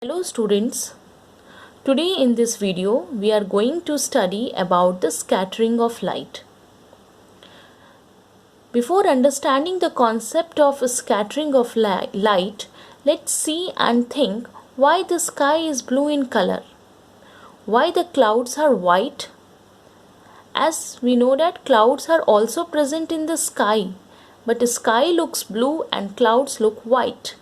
Hello students, today in this video we are going to study about the scattering of light. Before understanding the concept of scattering of light, let's see and think why the sky is blue in color, why the clouds are white. As we know that clouds are also present in the sky, but the sky looks blue and clouds look white.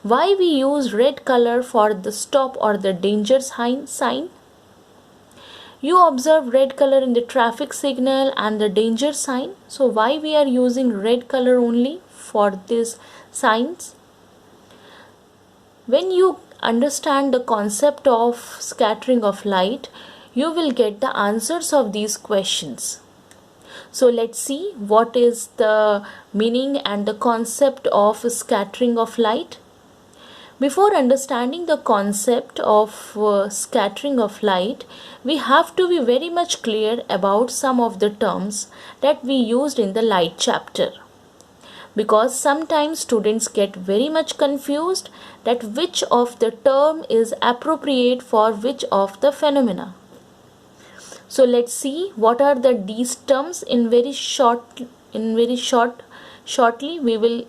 Why we use red color for the stop or the danger sign? You observe red color in the traffic signal and the danger sign. So why we are using red color only for these signs? When you understand the concept of scattering of light, you will get the answers of these questions. So let's see what is the meaning and the concept of scattering of light. Before understanding the concept of scattering of light, we have to be very much clear about some of the terms that we used in the light chapter. Because sometimes students get very much confused that which of the term is appropriate for which of the phenomena. So let's see what are these terms shortly we will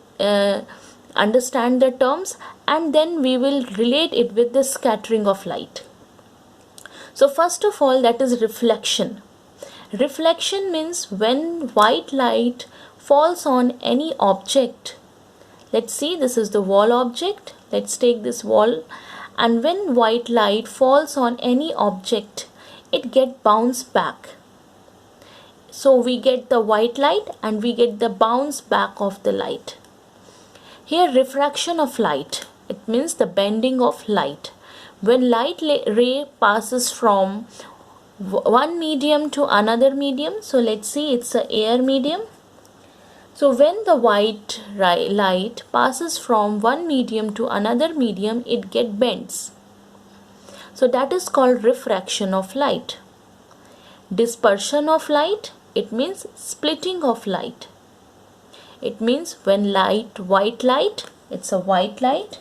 understand the terms and then we will relate it with the scattering of light. So first of all, that is reflection. Reflection means when white light falls on any object. Let's see, this is the wall object. Let's take this wall, and when white light falls on any object, it get bounced back. So we get the white light and we get the bounce back of the light. Here, refraction of light, it means the bending of light. When light ray passes from one medium to another medium, so let's see, it's an air medium. So when the white light passes from one medium to another medium, it get bends. So that is called refraction of light. Dispersion of light, it means splitting of light. It means when white light, it's a white light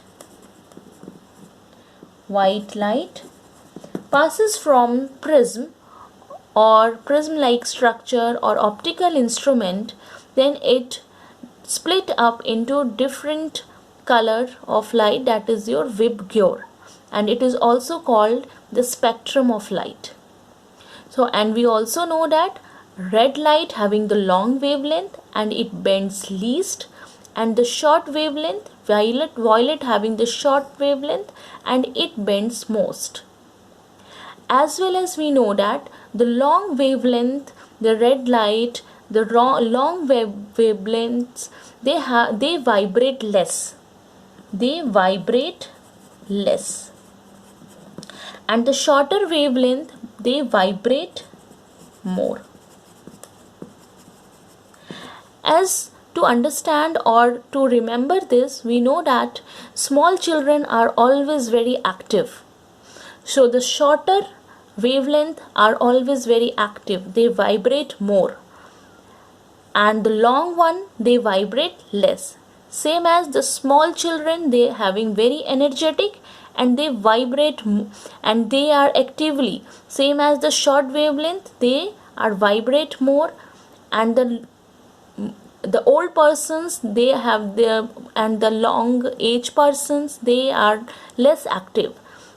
passes from prism or prism-like structure or optical instrument, then it split up into different color of light, that is your VIBGYOR, and it is also called the spectrum of light. So, and we also know that red light having the long wavelength and it bends least, and the short wavelength, violet having the short wavelength and it bends most. As well as we know that the long wavelength, the red light, the long wavelengths, they vibrate less. And the shorter wavelength, they vibrate more. As to understand or to remember this, we know that small children are always very active. So the shorter wavelength are always very active. They vibrate more. And the long one, they vibrate less. Same as the small children, they having very energetic and they vibrate and they are actively. Same as the short wavelength, they are vibrate more, and the old persons, they have and the long age persons, they are less active.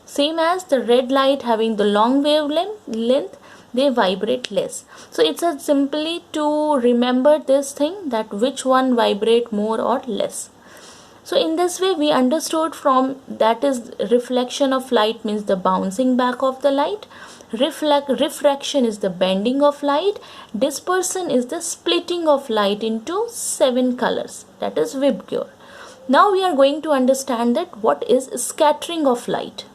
Same as the red light having the long wavelength, they vibrate less. So it's simply to remember this thing, that which one vibrate more or less. So in this way we understood from that is reflection of light means the bouncing back of the light. Refraction is the bending of light. Dispersion is the splitting of light into 7 colors, that is VIBGYOR. Now we are going to understand that what is scattering of light.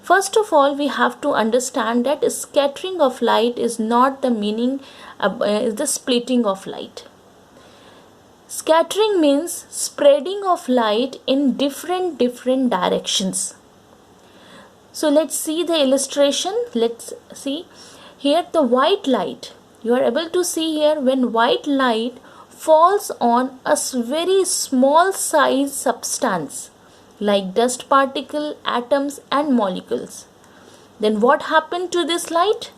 First of all, we have to understand that scattering of light is not the meaning is the splitting of light. Scattering means spreading of light in different directions. So let's see the illustration. Let's see here the white light. You are able to see here when white light falls on a very small size substance. like dust particle, atoms and molecules. Then what happened to this light?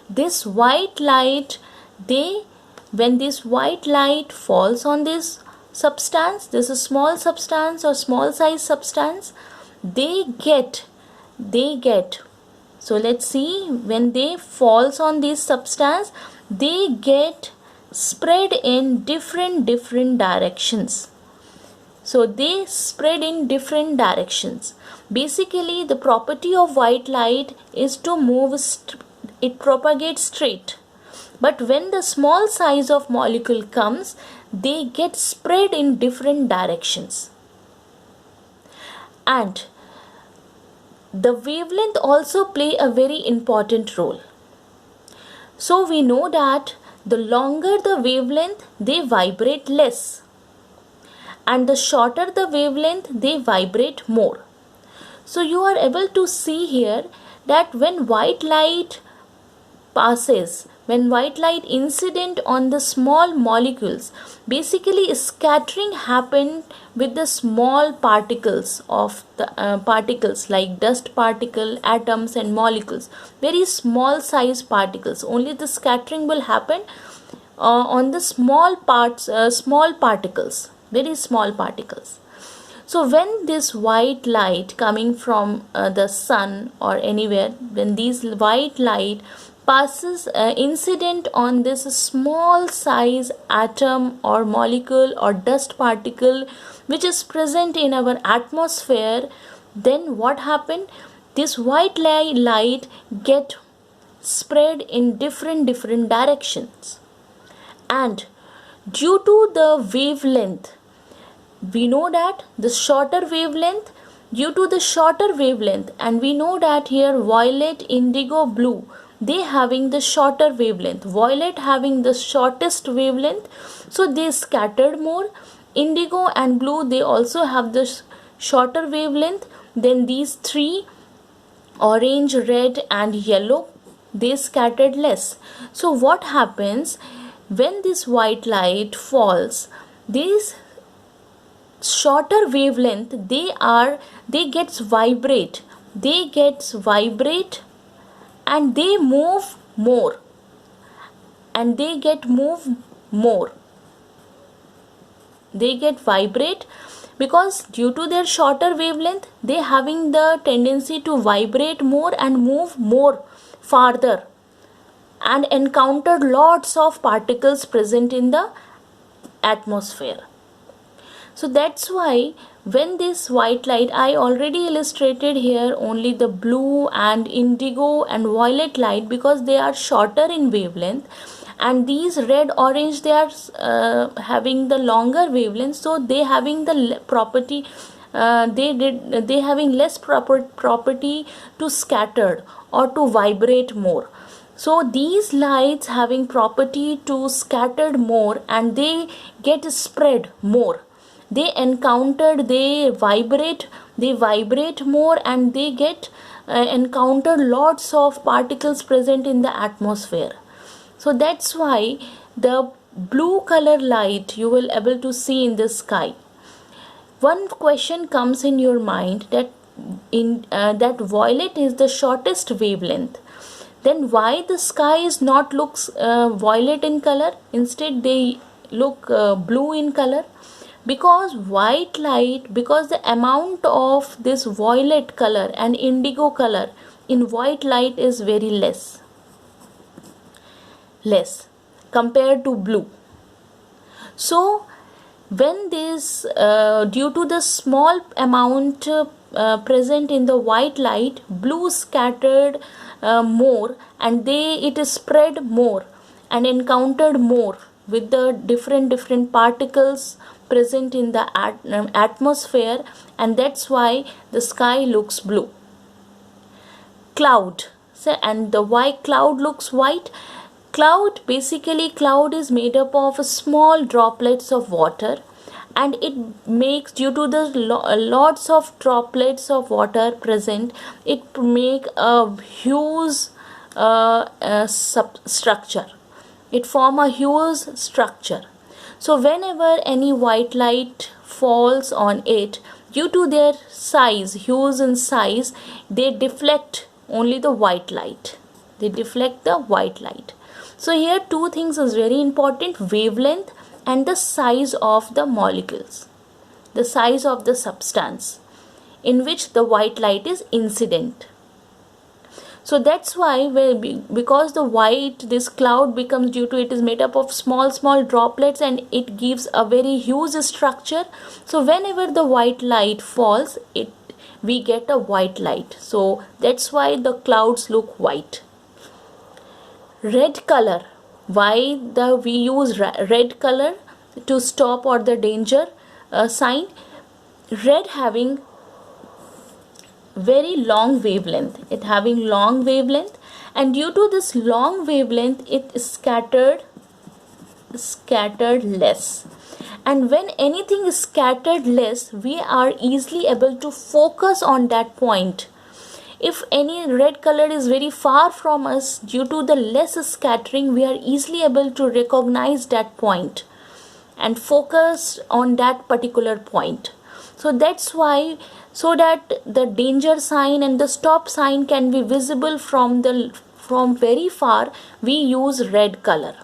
This white light, when this white light falls on this substance, this is small substance or small size substance, they get, so let's see, when they falls on this substance, they get spread in different directions. So they spread in different directions. Basically, the property of white light is to move, it propagates straight. But when the small size of molecule comes, they get spread in different directions. And the wavelength also play a very important role. So we know that the longer the wavelength, they vibrate less, and the shorter the wavelength, they vibrate more. So you are able to see here that when white light passes, when white light incident on the small molecules, basically scattering happened with the small particles of the particles like dust particle, atoms and molecules, very small size particles. Only the scattering will happen on the small particles, very small particles. So when this white light coming from the sun or anywhere, when these white light passes incident on this small size atom or molecule or dust particle which is present in our atmosphere, then what happened? This white light get spread in different directions. And due to the wavelength, we know that the shorter wavelength, due to the shorter wavelength, and we know that here violet, indigo, blue, they having the shorter wavelength, violet having the shortest wavelength, so they scattered more. Indigo and blue, they also have the shorter wavelength. Then these three, orange, red and yellow, they scattered less. So what happens when this white light falls? These shorter wavelength, they gets vibrate and they move more, and they get vibrate, because due to their shorter wavelength, they having the tendency to vibrate more and move more farther and encounter lots of particles present in the atmosphere. So that's why when this white light, I already illustrated here only the blue and indigo and violet light because they are shorter in wavelength, and these red, orange, they are having the longer wavelength, so they having the property, they having less property to scattered or to vibrate more. So these lights having property to scattered more and they get spread more. They encountered, they vibrate more, and they get encounter lots of particles present in the atmosphere. So that's why the blue color light you will able to see in the sky. One question comes in your mind that that violet is the shortest wavelength. Then why the sky is not looks violet in color, instead they look blue in color? Because white light, because the amount of this violet color and indigo color in white light is very less compared to blue. So when this due to the small amount present in the white light, blue scattered more, and it is spread more and encountered more with the different particles present in the atmosphere, and that's why the sky looks blue. Cloud, so, and the why cloud looks white? Basically cloud is made up of small droplets of water, and it makes, due to the lots of droplets of water present, it make a huge structure. It form a huge structure. So whenever any white light falls on it, due to their size, hues and size, they deflect only the white light. They deflect the white light. So here two things is very important: wavelength and the size of the molecules, the size of the substance in which the white light is incident. So that's why because the white, this cloud becomes, due to it is made up of small droplets, and it gives a very huge structure. So whenever the white light falls, we get a white light. So that's why the clouds look white. Red color, why we use red color to stop or the danger sign? Red having very long wavelength, and due to this long wavelength, it is scattered less. And when anything is scattered less, we are easily able to focus on that point. If any red color is very far from us, due to the less scattering, we are easily able to recognize that point and focus on that particular point. So that's why, so that the danger sign and the stop sign can be visible from very far, we use red color.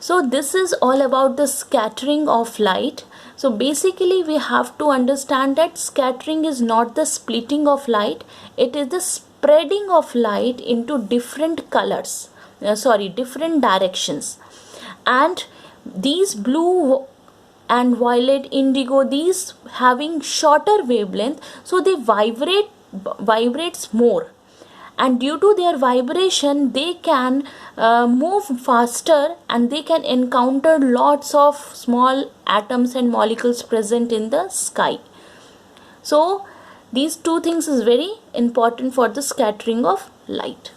So this is all about the scattering of light. So basically we have to understand that scattering is not the splitting of light, it is the spreading of light into different colors, different directions. And these blue and violet, indigo, these having shorter wavelength, so they vibrates more, and due to their vibration they can move faster, and they can encounter lots of small atoms and molecules present in the sky. So these two things is very important for the scattering of light.